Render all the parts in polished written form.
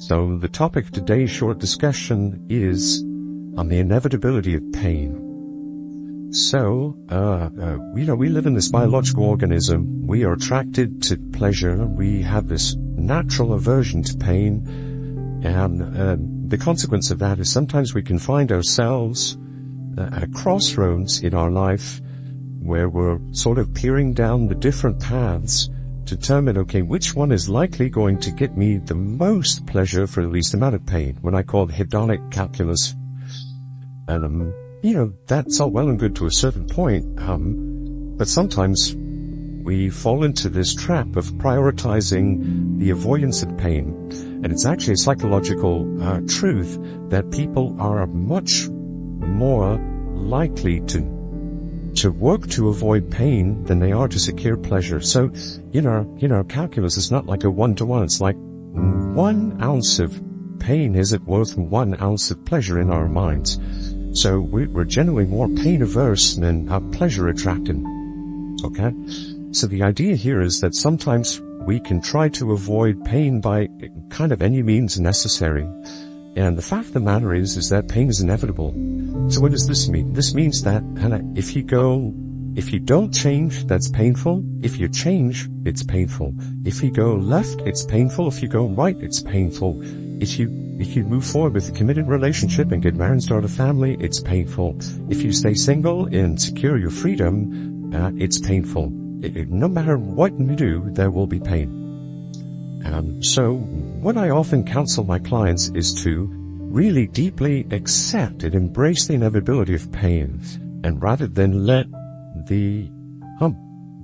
So the topic of today's short discussion is on the inevitability of pain. So, we live in this biological organism. We are attracted to pleasure. We have this natural aversion to pain. And the consequence of that is sometimes we can find ourselves at a crossroads in our life where we're sort of peering down the different paths to determine, okay, which one is likely going to get me the most pleasure for the least amount of pain, what I call hedonic calculus. And, that's all well and good to a certain point, but sometimes we fall into this trap of prioritizing the avoidance of pain. And it's actually a psychological truth that people are much more likely to work to avoid pain than they are to secure pleasure. So, our calculus is not like a one-to-one. It's like 1 ounce of pain isn't worth 1 ounce of pleasure in our minds. So we're generally more pain averse than pleasure attracting. Okay? So the idea here is that sometimes we can try to avoid pain by kind of any means necessary. And the fact of the matter is that pain is inevitable. So what does this mean? This means that if you don't change, that's painful. If you change, it's painful. If you go left, it's painful. If you go right, it's painful. If you move forward with a committed relationship and get married and start a family, it's painful. If you stay single and secure your freedom, it's painful. No matter what you do, there will be pain. So what I often counsel my clients is to really deeply accept and embrace the inevitability of pain, and rather than let the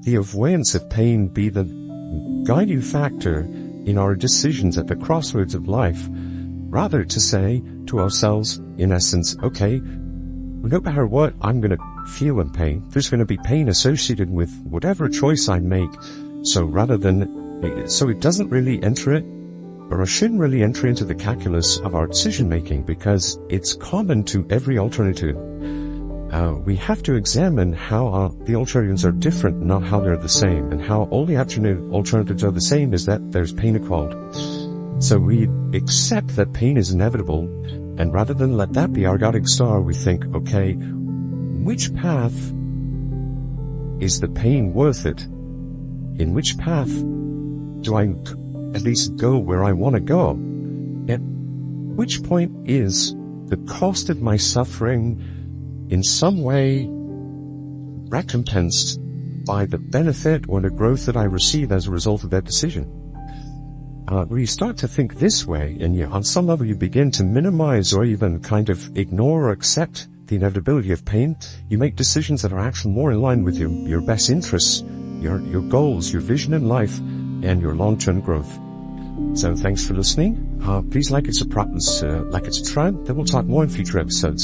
avoidance of pain be the guiding factor in our decisions at the crossroads of life, rather to say to ourselves, in essence, okay, no matter what, I'm going to feel in pain. There's going to be pain associated with whatever choice I make. So it doesn't really enter it, or it shouldn't really enter into the calculus of our decision making, because it's common to every alternative. We have to examine how the alternatives are different, not how they're the same. And how all the alternatives are the same is that there's pain equality. So we accept that pain is inevitable, and rather than let that be our guiding star, we think, okay, which path is the pain worth it? In which path do I at least go where I want to go? At which point is the cost of my suffering in some way recompensed by the benefit or the growth that I receive as a result of that decision? When you start to think this way, and on some level you begin to minimize or even kind of ignore or accept the inevitability of pain, you make decisions that are actually more in line with your best interests, your goals, your vision in life, and your long-term growth. So thanks for listening. Please like it, subscribe, then we'll talk more in future episodes.